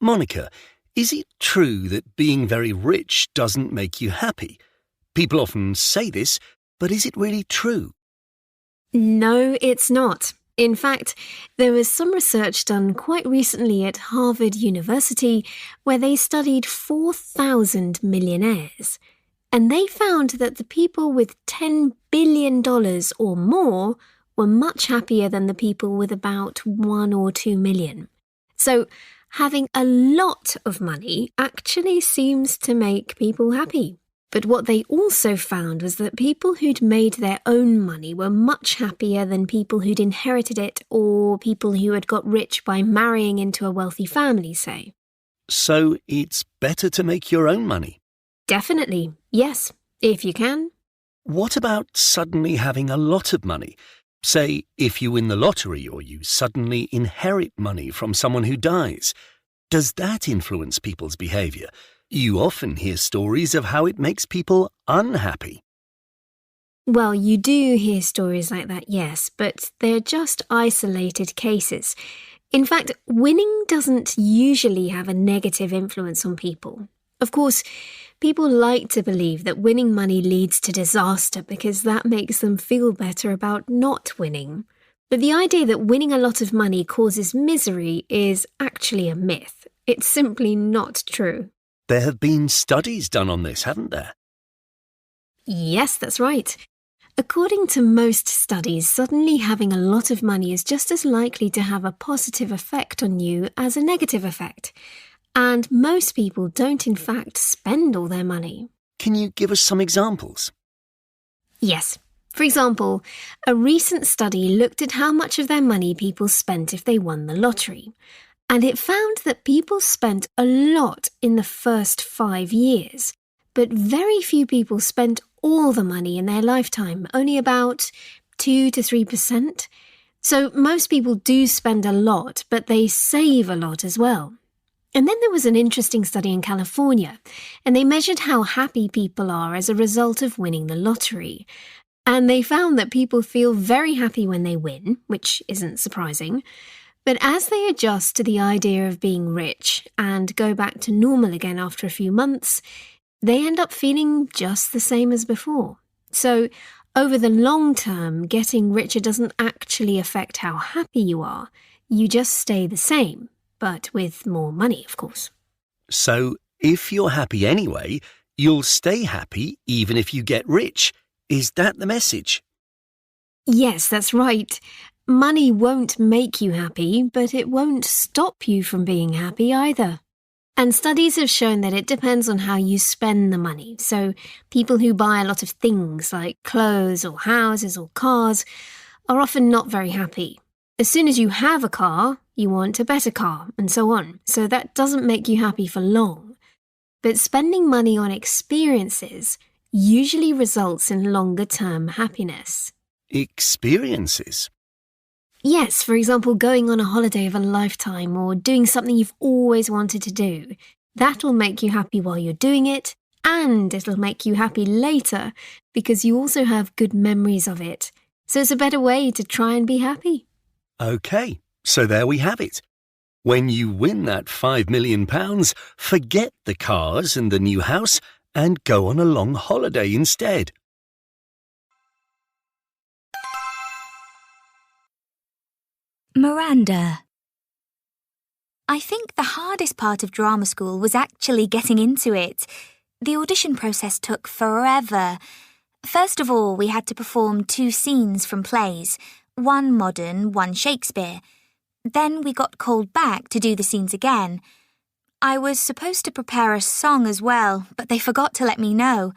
Monica, is it true that being very rich doesn't make you happy? People often say this, but is it really true? No, it's not. In fact, there was some research done quite recently at Harvard University where they studied 4,000 millionaires. And they found that the people with $10 billion or more were much happier than the people with about 1 or 2 million. So having a lot of money actually seems to make people happy. But what they also found was that people who'd made their own money were much happier than people who'd inherited it or people who had got rich by marrying into a wealthy family, say. So it's better to make your own money? Definitely, yes, if you can. What about suddenly having a lot of money? Say, if you win the lottery or you suddenly inherit money from someone who dies. Does that influence people's behaviour? You often hear stories of how it makes people unhappy. Well, you do hear stories like that, yes, but they're just isolated cases. In fact, winning doesn't usually have a negative influence on people. Of course, people like to believe that winning money leads to disaster because that makes them feel better about not winning. But the idea that winning a lot of money causes misery is actually a myth. It's simply not true. There have been studies done on this, haven't there? Yes, that's right. According to most studies, suddenly having a lot of money is just as likely to have a positive effect on you as a negative effect. And most people don't in fact spend all their money. Can you give us some examples? Yes. For example, a recent study looked at how much of their money people spent if they won the lottery. And it found that people spent a lot in the first 5 years, but very few people spent all the money in their lifetime, only about 2 to 3%. So most people do spend a lot, but they save a lot as well. And then there was an interesting study in California, and they measured how happy people are as a result of winning the lottery. And they found that people feel very happy when they win, which isn't surprising. But as they adjust to the idea of being rich and go back to normal again after a few months, they end up feeling just the same as before. So, over the long term, getting richer doesn't actually affect how happy you are. You just stay the same, but with more money, of course. So, if you're happy anyway, you'll stay happy even if you get rich. Is that the message? Yes, that's right. Money won't make you happy, but it won't stop you from being happy either. And studies have shown that it depends on how you spend the money. So people who buy a lot of things like clothes or houses or cars are often not very happy. As soon as you have a car, you want a better car, and so on. So that doesn't make you happy for long. But spending money on experiences usually results in longer-term happiness. Experiences? Yes, for example, going on a holiday of a lifetime or doing something you've always wanted to do. That will make you happy while you're doing it, and it'll make you happy later because you also have good memories of it. So it's a better way to try and be happy. OK, so there we have it. When you win that £5 million, forget the cars and the new house and go on a long holiday instead. Miranda. I think the hardest part of drama school was actually getting into it. The audition process took forever. First of all, we had to perform 2 scenes from plays, one modern, one Shakespeare. Then we got called back to do the scenes again. I was supposed to prepare a song as well, but they forgot to let me know.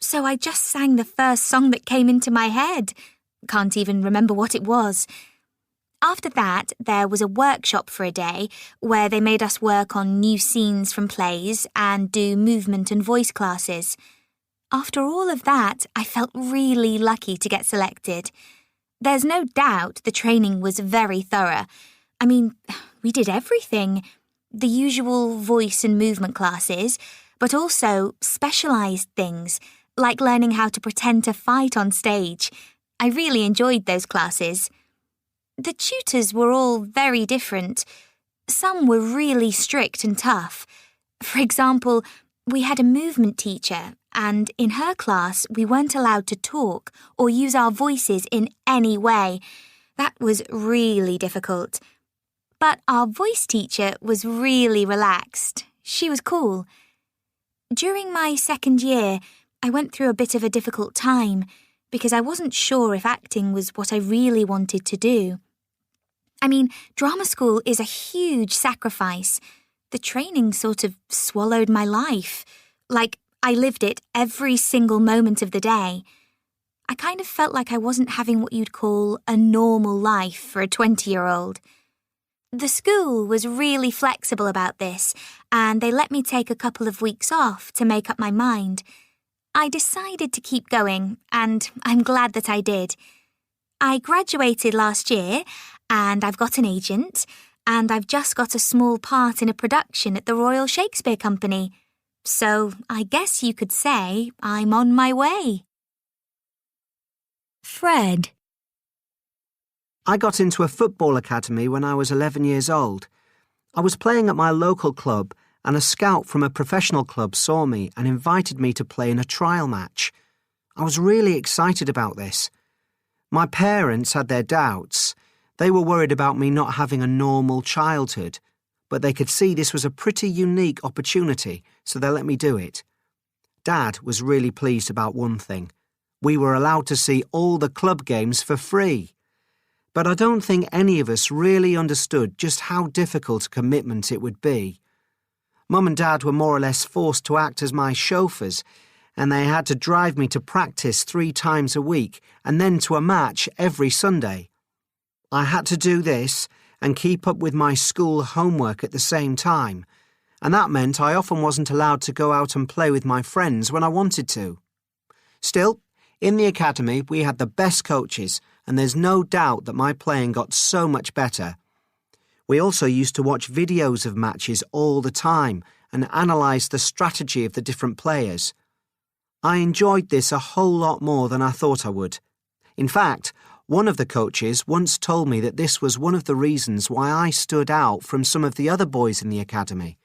So I just sang the first song that came into my head. Can't even remember what it was. After that, there was a workshop for a day where they made us work on new scenes from plays and do movement and voice classes. After all of that, I felt really lucky to get selected. There's no doubt the training was very thorough. I mean, we did everything. The usual voice and movement classes, but also specialised things, like learning how to pretend to fight on stage. I really enjoyed those classes. The tutors were all very different. Some were really strict and tough. For example, we had a movement teacher, and in her class we weren't allowed to talk or use our voices in any way. That was really difficult. But our voice teacher was really relaxed. She was cool. During my second year, I went through a bit of a difficult time because I wasn't sure if acting was what I really wanted to do. I mean, drama school is a huge sacrifice. The training sort of swallowed my life. Like, I lived it every single moment of the day. I kind of felt like I wasn't having what you'd call a normal life for a 20-year-old. The school was really flexible about this, and they let me take a couple of weeks off to make up my mind. I decided to keep going, and I'm glad that I did. I graduated last year, and I've got an agent, and I've just got a small part in a production at the Royal Shakespeare Company. So I guess you could say I'm on my way. Fred. I got into a football academy when I was 11 years old. I was playing at my local club, and a scout from a professional club saw me and invited me to play in a trial match. I was really excited about this. My parents had their doubts. They were worried about me not having a normal childhood, but they could see this was a pretty unique opportunity, so they let me do it. Dad was really pleased about one thing. We were allowed to see all the club games for free. But I don't think any of us really understood just how difficult a commitment it would be. Mum and Dad were more or less forced to act as my chauffeurs, and they had to drive me to practice 3 times a week and then to a match every Sunday. I had to do this and keep up with my school homework at the same time, and that meant I often wasn't allowed to go out and play with my friends when I wanted to. Still, in the academy we had the best coaches, and there's no doubt that my playing got so much better. We also used to watch videos of matches all the time and analyse the strategy of the different players. I enjoyed this a whole lot more than I thought I would. In fact, one of the coaches once told me that this was one of the reasons why I stood out from some of the other boys in the academy.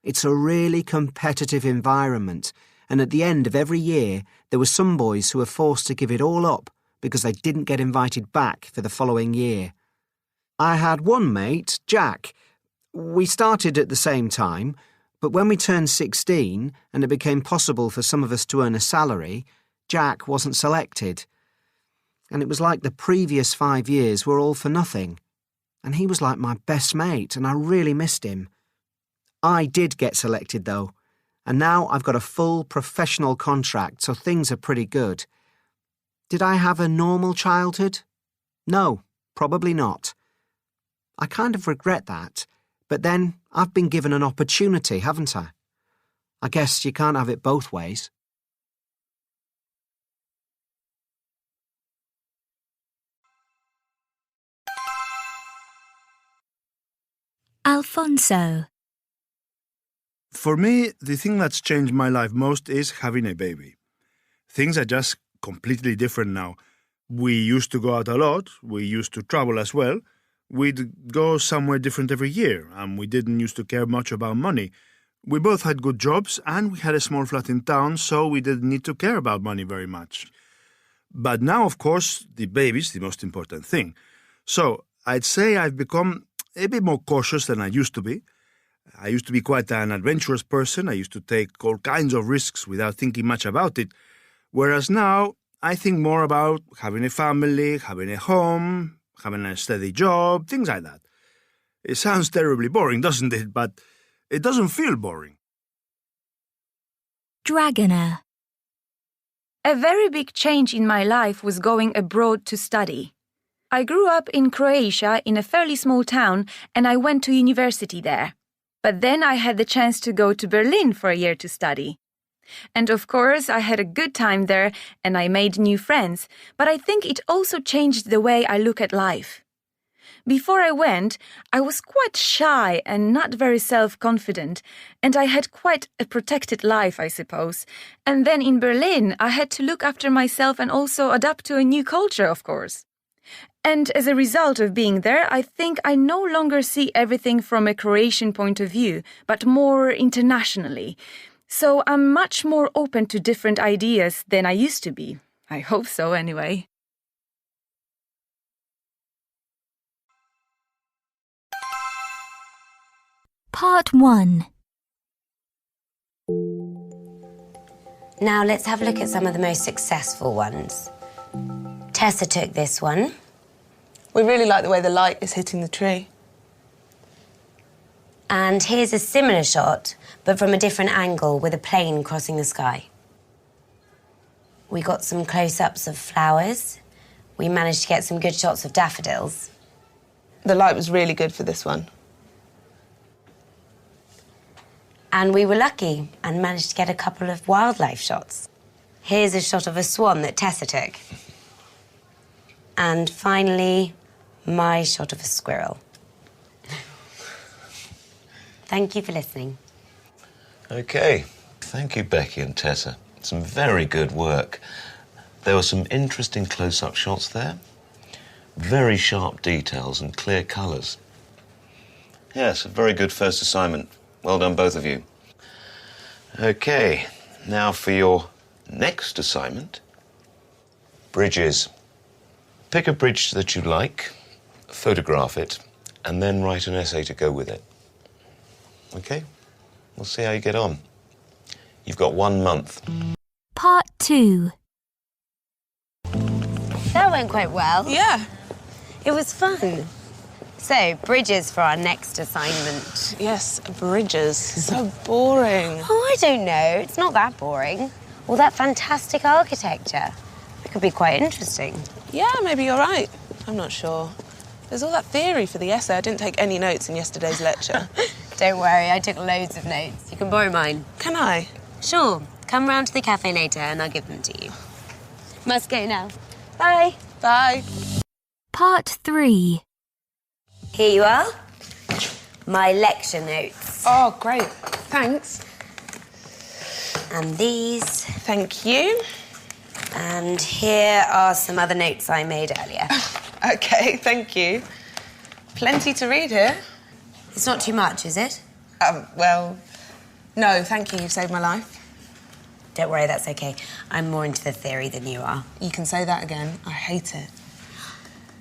It's a really competitive environment, and at the end of every year there were some boys who were forced to give it all up because they didn't get invited back for the following year. I had one mate, Jack. We started at the same time, but when we turned 16 and it became possible for some of us to earn a salary, Jack wasn't selected. And it was like the previous 5 years were all for nothing. And he was like my best mate, and I really missed him. I did get selected, though, and now I've got a full professional contract, so things are pretty good. Did I have a normal childhood? No, probably not. I kind of regret that, but then I've been given an opportunity, haven't I? I guess you can't have it both ways. Alfonso. For me, the thing that's changed my life most is having a baby. Things are just completely different now. We used to go out a lot, we used to travel as well. We'd go somewhere different every year, and we didn't used to care much about money. We both had good jobs, and we had a small flat in town, so we didn't need to care about money very much. But now, of course, the baby's the most important thing. So I'd say I've become a bit more cautious than I used to be. I used to be quite an adventurous person. I used to take all kinds of risks without thinking much about it. Whereas now, I think more about having a family, having a home, having a steady job, things like that. It sounds terribly boring, doesn't it? But it doesn't feel boring. Dragoner. A very big change in my life was going abroad to study. I grew up in Croatia in a fairly small town, and I went to university there. But then I had the chance to go to Berlin for a year to study. And of course, I had a good time there and I made new friends, but I think it also changed the way I look at life. Before I went, I was quite shy and not very self-confident, and I had quite a protected life, I suppose. And then in Berlin, I had to look after myself and also adapt to a new culture, of course. And as a result of being there, I think I no longer see everything from a Croatian point of view, but more internationally. So I'm much more open to different ideas than I used to be. I hope so, anyway. Part 1. Now let's have a look at some of the most successful ones. Tessa took this one. We really like the way the light is hitting the tree. And here's a similar shot, but from a different angle with a plane crossing the sky. We got some close-ups of flowers. We managed to get some good shots of daffodils. The light was really good for this one. And we were lucky and managed to get a couple of wildlife shots. Here's a shot of a swan that Tessa took. And finally, my shot of a squirrel. Thank you for listening. OK. Thank you, Becky and Tessa. Some very good work. There were some interesting close-up shots there. Very sharp details and clear colours. Yes, a very good first assignment. Well done, both of you. OK, now for your next assignment. Bridges. Pick a bridge that you like, photograph it, and then write an essay to go with it. OK? We'll see how you get on. You've got 1 month. Part 2. That went quite well. Yeah. It was fun. So, bridges for our next assignment. Yes, bridges. So boring. Oh, I don't know. It's not that boring. All that fantastic architecture. It could be quite interesting. Yeah, maybe you're right. I'm not sure. There's all that theory for the essay. I didn't take any notes in yesterday's lecture. Don't worry, I took loads of notes. You can borrow mine. Can I? Sure. Come round to the cafe later and I'll give them to you. Must go now. Bye. Bye. Part 3. Here you are. My lecture notes. Oh, great. Thanks. And these. Thank you. And here are some other notes I made earlier. OK, thank you. Plenty to read here. It's not too much, is it? Well, no, thank you. You've saved my life. Don't worry, that's okay. I'm more into the theory than you are. You can say that again. I hate it.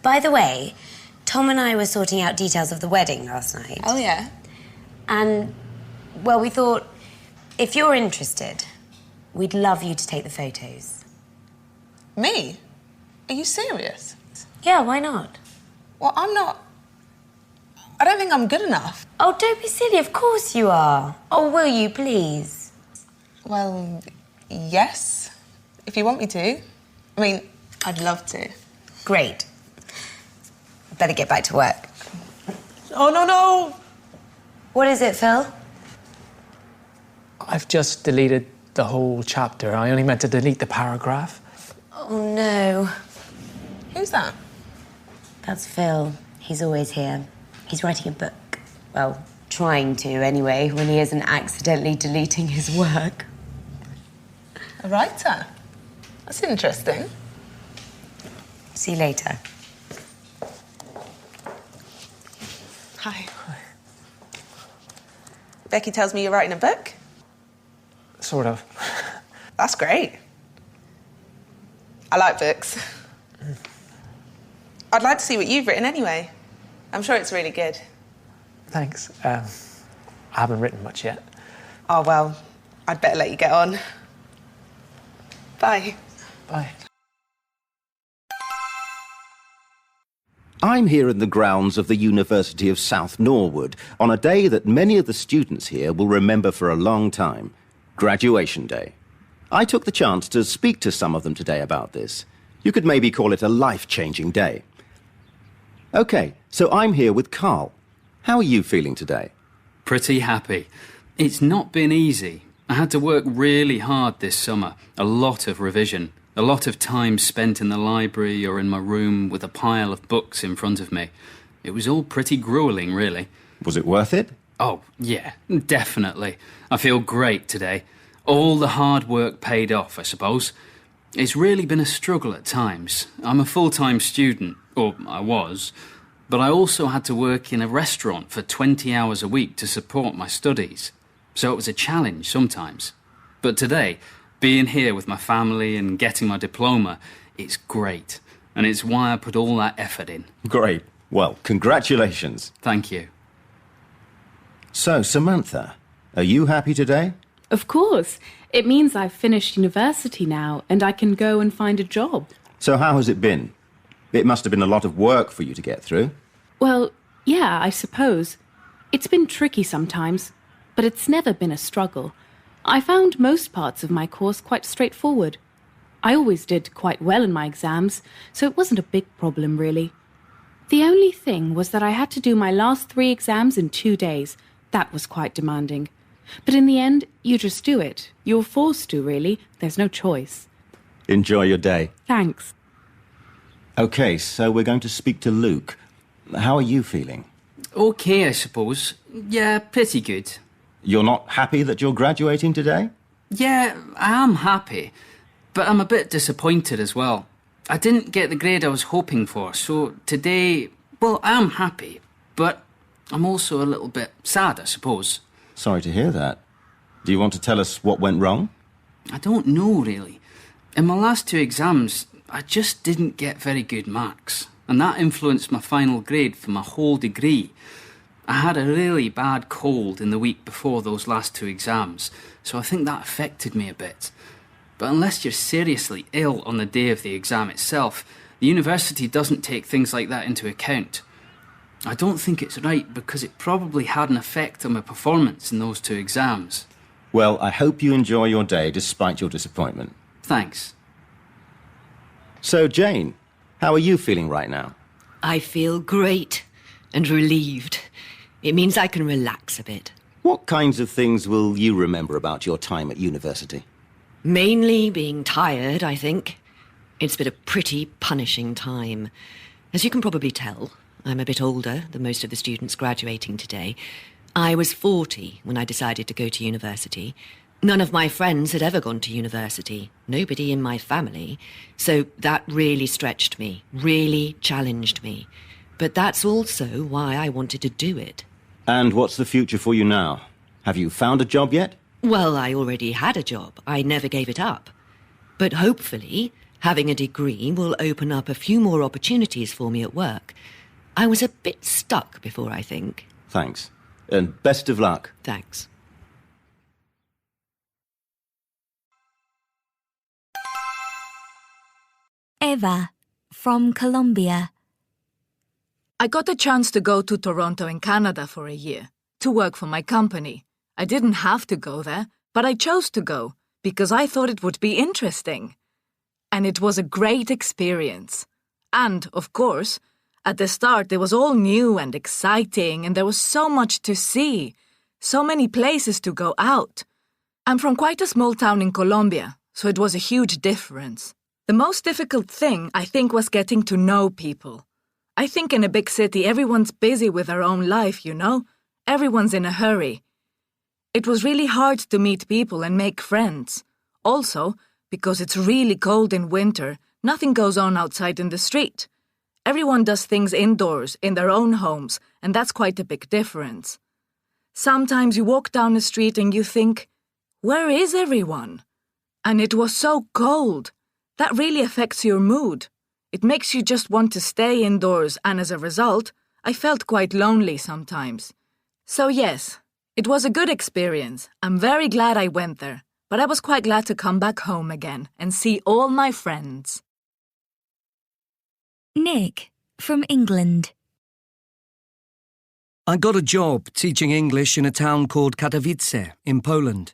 By the way, Tom and I were sorting out details of the wedding last night. Oh, yeah? And, well, we thought, if you're interested, we'd love you to take the photos. Me? Are you serious? Yeah, why not? Well, I'm not... I don't think I'm good enough. Oh, don't be silly, of course you are. Oh, will you, please? Well, yes, if you want me to. I mean, I'd love to. Great. Better get back to work. Oh, no! What is it, Phil? I've just deleted the whole chapter. I only meant to delete the paragraph. Oh, no. Who's that? That's Phil. He's always here. He's writing a book. Well, trying to, anyway, when he isn't accidentally deleting his work. A writer? That's interesting. See you later. Hi. Becky tells me you're writing a book? Sort of. That's great. I like books. I'd like to see what you've written anyway. I'm sure it's really good. Thanks. I haven't written much yet. Oh, well, I'd better let you get on. Bye. Bye. I'm here in the grounds of the University of South Norwood on a day that many of the students here will remember for a long time, Graduation Day. I took the chance to speak to some of them today about this. You could maybe call it a life-changing day. OK, so I'm here with Carl. How are you feeling today? Pretty happy. It's not been easy. I had to work really hard this summer. A lot of revision. A lot of time spent in the library or in my room with a pile of books in front of me. It was all pretty gruelling, really. Was it worth it? Oh, yeah, definitely. I feel great today. All the hard work paid off, I suppose. It's really been a struggle at times. I'm a full-time student, or I was, but I also had to work in a restaurant for 20 hours a week to support my studies. So it was a challenge sometimes. But today, being here with my family and getting my diploma, it's great. And it's why I put all that effort in. Great. Well, congratulations. Thank you. So, Samantha, are you happy today? Of course. It means I've finished university now and I can go and find a job. So how has it been? It must have been a lot of work for you to get through. Well, yeah, I suppose. It's been tricky sometimes, but it's never been a struggle. I found most parts of my course quite straightforward. I always did quite well in my exams, so it wasn't a big problem, really. The only thing was that I had to do my last 3 exams in 2 days. That was quite demanding. But in the end, you just do it. You're forced to, really. There's no choice. Enjoy your day. Thanks. OK, so we're going to speak to Luke. How are you feeling? OK, I suppose. Yeah, pretty good. You're not happy that you're graduating today? Yeah, I am happy. But I'm a bit disappointed as well. I didn't get the grade I was hoping for, so today, well, I am happy. But I'm also a little bit sad, I suppose. Sorry to hear that. Do you want to tell us what went wrong? I don't know, really. In my last 2 exams, I just didn't get very good marks, and that influenced my final grade for my whole degree. I had a really bad cold in the week before those last 2 exams, so I think that affected me a bit. But unless you're seriously ill on the day of the exam itself, the university doesn't take things like that into account. I don't think it's right because it probably had an effect on my performance in those 2 exams. Well, I hope you enjoy your day despite your disappointment. Thanks. So, Jane, how are you feeling right now? I feel great and relieved. It means I can relax a bit. What kinds of things will you remember about your time at university? Mainly being tired, I think. It's been a pretty punishing time. As you can probably tell, I'm a bit older than most of the students graduating today. I was 40 when I decided to go to university. None of my friends had ever gone to university. Nobody in my family. So that really stretched me, really challenged me. But that's also why I wanted to do it. And what's the future for you now? Have you found a job yet? Well, I already had a job. I never gave it up. But hopefully, having a degree will open up a few more opportunities for me at work. I was a bit stuck before, I think. Thanks. And best of luck. Thanks. Eva, from Colombia. I got a chance to go to Toronto in Canada for a year, to work for my company. I didn't have to go there, but I chose to go because I thought it would be interesting. And it was a great experience. And, of course, at the start it was all new and exciting and there was so much to see, so many places to go out. I'm from quite a small town in Colombia, so it was a huge difference. The most difficult thing, I think, was getting to know people. I think in a big city everyone's busy with their own life, you know? Everyone's in a hurry. It was really hard to meet people and make friends. Also, because it's really cold in winter, nothing goes on outside in the street. Everyone does things indoors, in their own homes, and that's quite a big difference. Sometimes you walk down the street and you think, where is everyone? And it was so cold. That really affects your mood. It makes you just want to stay indoors, and as a result, I felt quite lonely sometimes. So yes, it was a good experience. I'm very glad I went there, but I was quite glad to come back home again and see all my friends. Nick, from England. I got a job teaching English in a town called Katowice in Poland.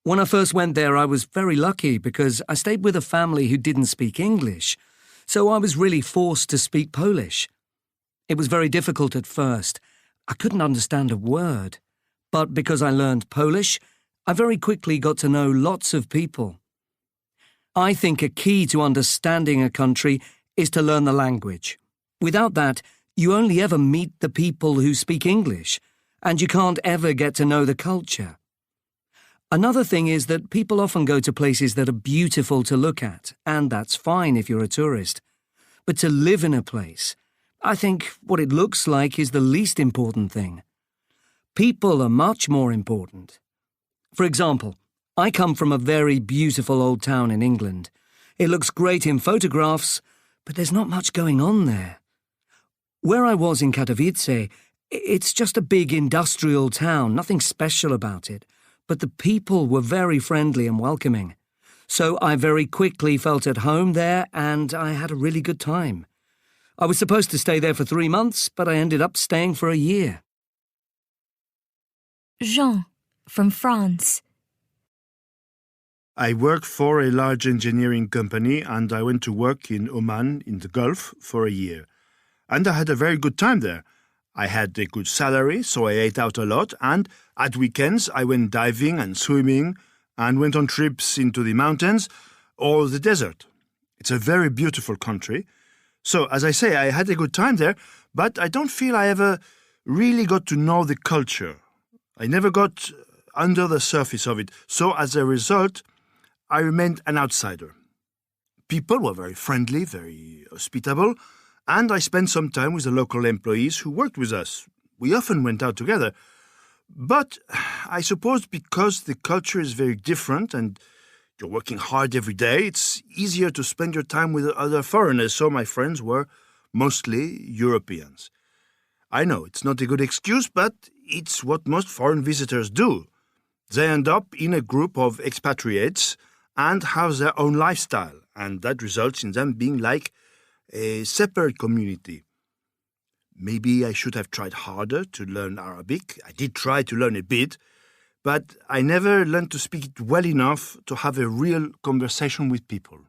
When I first went there, I was very lucky because I stayed with a family who didn't speak English, so I was really forced to speak Polish. It was very difficult at first. I couldn't understand a word. But because I learned Polish, I very quickly got to know lots of people. I think a key to understanding a country is to learn the language. Without that, you only ever meet the people who speak English, and you can't ever get to know the culture. Another thing is that people often go to places that are beautiful to look at, and that's fine if you're a tourist. but to live in a place. I think what it looks like is the least important thing. People are much more important. For example, I come from a very beautiful old town in England. It looks great in photographs, but there's not much going on there. Where I was in Katowice, it's just a big industrial town, nothing special about it, but the people were very friendly and welcoming. So I very quickly felt at home there and I had a really good time. I was supposed to stay there for 3 months, but I ended up staying for a year. Jean, from France. I work for a large engineering company and I went to work in Oman in the Gulf for a year. And I had a very good time there. I had a good salary, so I ate out a lot, and at weekends I went diving and swimming and went on trips into the mountains or the desert. It's a very beautiful country. So, as I say, I had a good time there, but I don't feel I ever really got to know the culture. I never got under the surface of it, so as a result, I remained an outsider. People were very friendly, very hospitable, and I spent some time with the local employees who worked with us. We often went out together. But I suppose because the culture is very different and you're working hard every day, it's easier to spend your time with other foreigners, so my friends were mostly Europeans. I know it's not a good excuse, but it's what most foreign visitors do. They end up in a group of expatriates and have their own lifestyle, and that results in them being like a separate community. Maybe I should have tried harder to learn Arabic. I did try to learn a bit, but I never learned to speak it well enough to have a real conversation with people.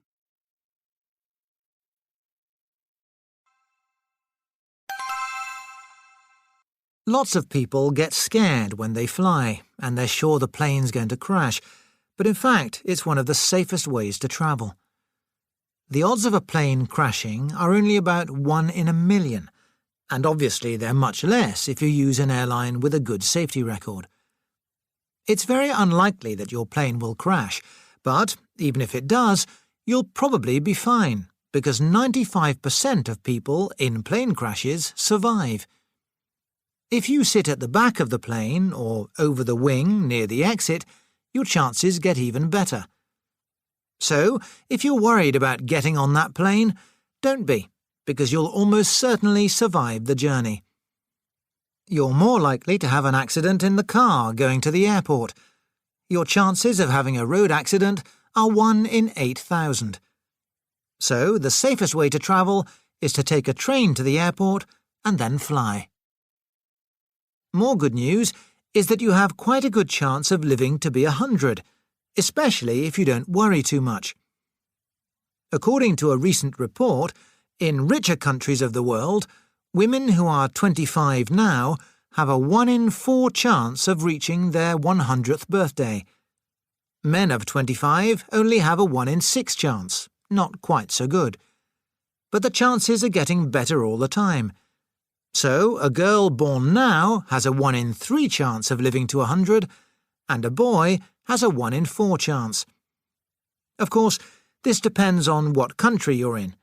Lots of people get scared when they fly, and they're sure the plane's going to crash, but in fact, it's one of the safest ways to travel. The odds of a plane crashing are only about 1 in a million, and obviously they're much less if you use an airline with a good safety record. It's very unlikely that your plane will crash, but even if it does, you'll probably be fine, because 95% of people in plane crashes survive. If you sit at the back of the plane or over the wing near the exit, your chances get even better. So, if you're worried about getting on that plane, don't be, because you'll almost certainly survive the journey. You're more likely to have an accident in the car going to the airport. Your chances of having a road accident are 1 in 8,000. So, the safest way to travel is to take a train to the airport and then fly. More good news is that you have quite a good chance of living to be 100, especially if you don't worry too much. According to a recent report, in richer countries of the world, women who are 25 now have a 1 in 4 chance of reaching their 100th birthday. Men of 25 only have a 1 in 6 chance, not quite so good. But the chances are getting better all the time. So, a girl born now has a 1 in 3 chance of living to 100, and a boy has a 1 in 4 chance. Of course, this depends on what country you're in.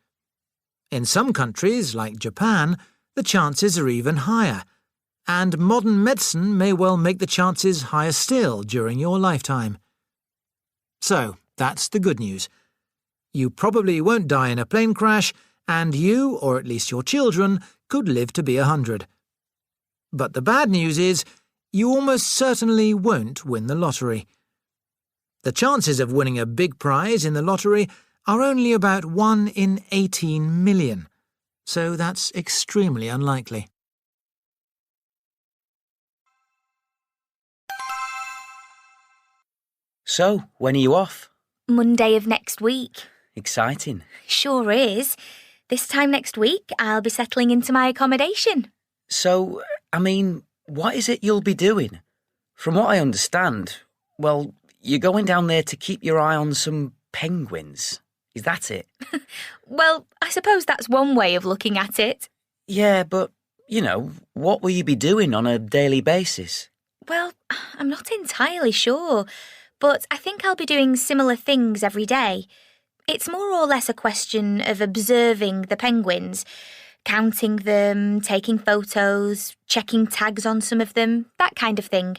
In some countries, like Japan, the chances are even higher, and modern medicine may well make the chances higher still during your lifetime. So, that's the good news. You probably won't die in a plane crash, and you, or at least your children, could live to be 100. But the bad news is, you almost certainly won't win the lottery. The chances of winning a big prize in the lottery are only about 1 in 18 million, so that's extremely unlikely. So, when are you off? Monday of next week. Exciting. Sure is. This time next week, I'll be settling into my accommodation. So, what is it you'll be doing? From what I understand, well, you're going down there to keep your eye on some penguins. Is that it? Well, I suppose that's one way of looking at it. Yeah, but, what will you be doing on a daily basis? Well, I'm not entirely sure, but I think I'll be doing similar things every day. It's more or less a question of observing the penguins, counting them, taking photos, checking tags on some of them, that kind of thing.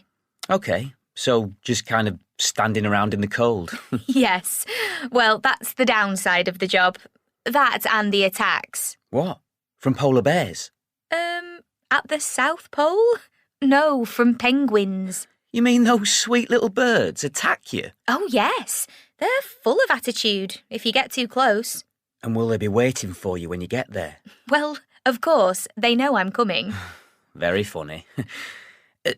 OK, so just kind of standing around in the cold. Yes. Well, that's the downside of the job. That and the attacks. What? From polar bears? At the South Pole? No, from penguins. You mean those sweet little birds attack you? Oh, yes. They're full of attitude if you get too close. And will they be waiting for you when you get there? Well, of course, they know I'm coming. Very funny.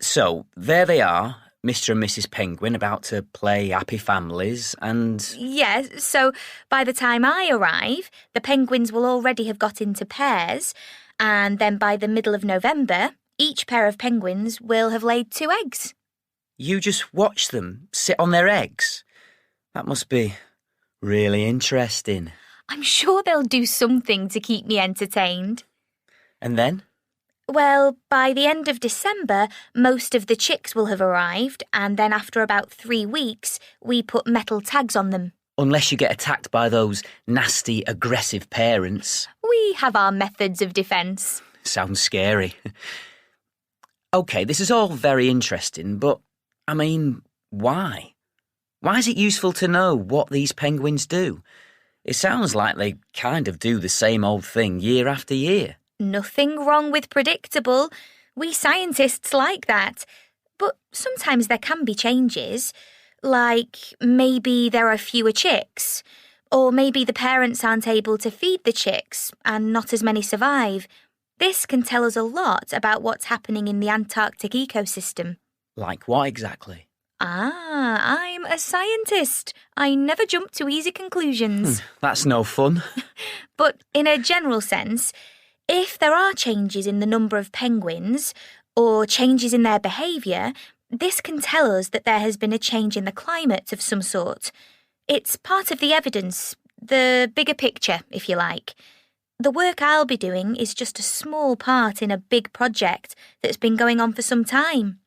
So, there they are, Mr. and Mrs. Penguin about to play Happy Families and... Yes, so by the time I arrive, the penguins will already have got into pairs, and then by the middle of November, each pair of penguins will have laid 2 eggs. You just watch them sit on their eggs? That must be really interesting. I'm sure they'll do something to keep me entertained. And then? Well, by the end of December, most of the chicks will have arrived, and then after about 3 weeks, we put metal tags on them. Unless you get attacked by those nasty, aggressive parents. We have our methods of defence. Sounds scary. OK, this is all very interesting, but, I mean, why? Why is it useful to know what these penguins do? It sounds like they kind of do the same old thing year after year. Nothing wrong with predictable. We scientists like that. But sometimes there can be changes. Like maybe there are fewer chicks. Or maybe the parents aren't able to feed the chicks and not as many survive. This can tell us a lot about what's happening in the Antarctic ecosystem. Like what exactly? I'm a scientist. I never jump to easy conclusions. That's no fun. But in a general sense, if there are changes in the number of penguins or changes in their behaviour, this can tell us that there has been a change in the climate of some sort. It's part of the evidence, the bigger picture, if you like. The work I'll be doing is just a small part in a big project that's been going on for some time.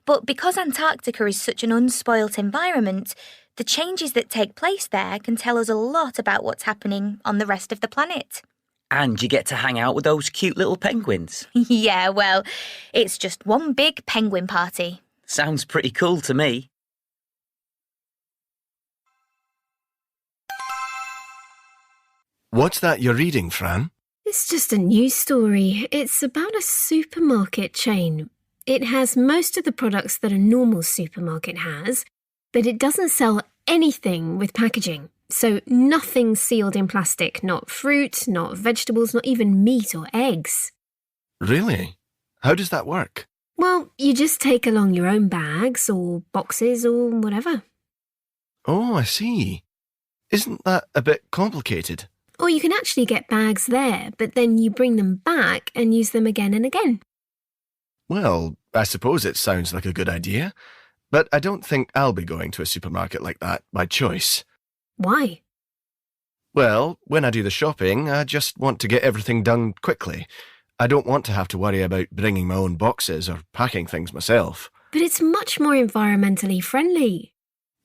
But because Antarctica is such an unspoilt environment, the changes that take place there can tell us a lot about what's happening on the rest of the planet. And you get to hang out with those cute little penguins. Yeah, well, it's just one big penguin party. Sounds pretty cool to me. What's that you're reading, Fran? It's just a news story. It's about a supermarket chain. It has most of the products that a normal supermarket has, but it doesn't sell anything with packaging. So nothing sealed in plastic, not fruit, not vegetables, not even meat or eggs. Really? How does that work? Well, you just take along your own bags or boxes or whatever. Oh, I see. Isn't that a bit complicated? Or you can actually get bags there, but then you bring them back and use them again and again. Well, I suppose it sounds like a good idea, but I don't think I'll be going to a supermarket like that by choice. Why? Well, when I do the shopping, I just want to get everything done quickly. I don't want to have to worry about bringing my own boxes or packing things myself. But it's much more environmentally friendly.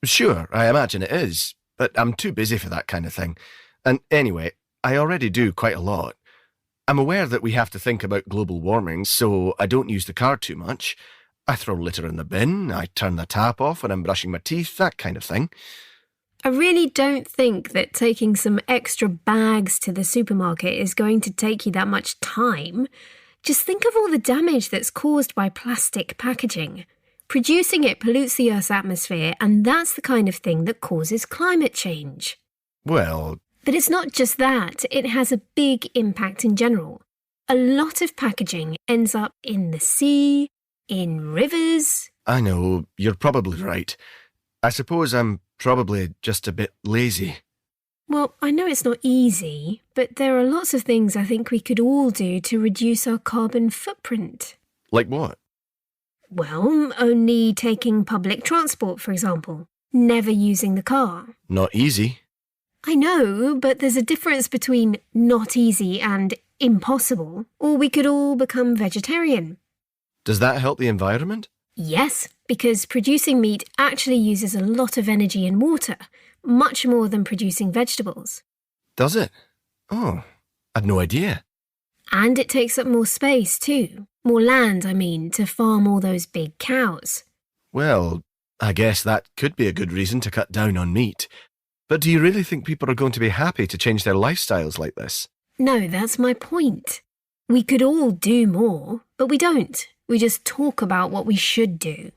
Sure, I imagine it is, but I'm too busy for that kind of thing. And anyway, I already do quite a lot. I'm aware that we have to think about global warming, so I don't use the car too much. I throw litter in the bin, I turn the tap off when I'm brushing my teeth, that kind of thing. I really don't think that taking some extra bags to the supermarket is going to take you that much time. Just think of all the damage that's caused by plastic packaging. Producing it pollutes the Earth's atmosphere, and that's the kind of thing that causes climate change. Well... But it's not just that, it has a big impact in general. A lot of packaging ends up in the sea, in rivers. I know, you're probably right. I suppose I'm probably just a bit lazy. Well, I know it's not easy, but there are lots of things I think we could all do to reduce our carbon footprint. Like what? Well, only taking public transport, for example. Never using the car. Not easy. I know, but there's a difference between not easy and impossible, or we could all become vegetarian. Does that help the environment? Yes, because producing meat actually uses a lot of energy and water, much more than producing vegetables. Does it? Oh, I'd no idea. And it takes up more space too. More land, I mean, to farm all those big cows. Well, I guess that could be a good reason to cut down on meat. But do you really think people are going to be happy to change their lifestyles like this? No, that's my point. We could all do more, but we don't. We just talk about what we should do.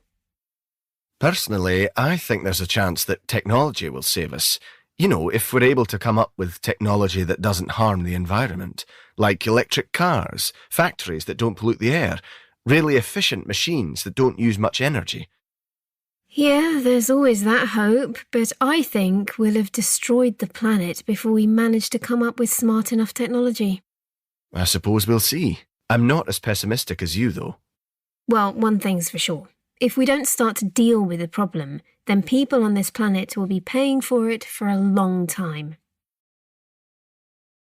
Personally, I think there's a chance that technology will save us. You know, if we're able to come up with technology that doesn't harm the environment, like electric cars, factories that don't pollute the air, really efficient machines that don't use much energy. Yeah, there's always that hope, but I think we'll have destroyed the planet before we manage to come up with smart enough technology. I suppose we'll see. I'm not as pessimistic as you, though. Well, one thing's for sure. If we don't start to deal with the problem, then people on this planet will be paying for it for a long time.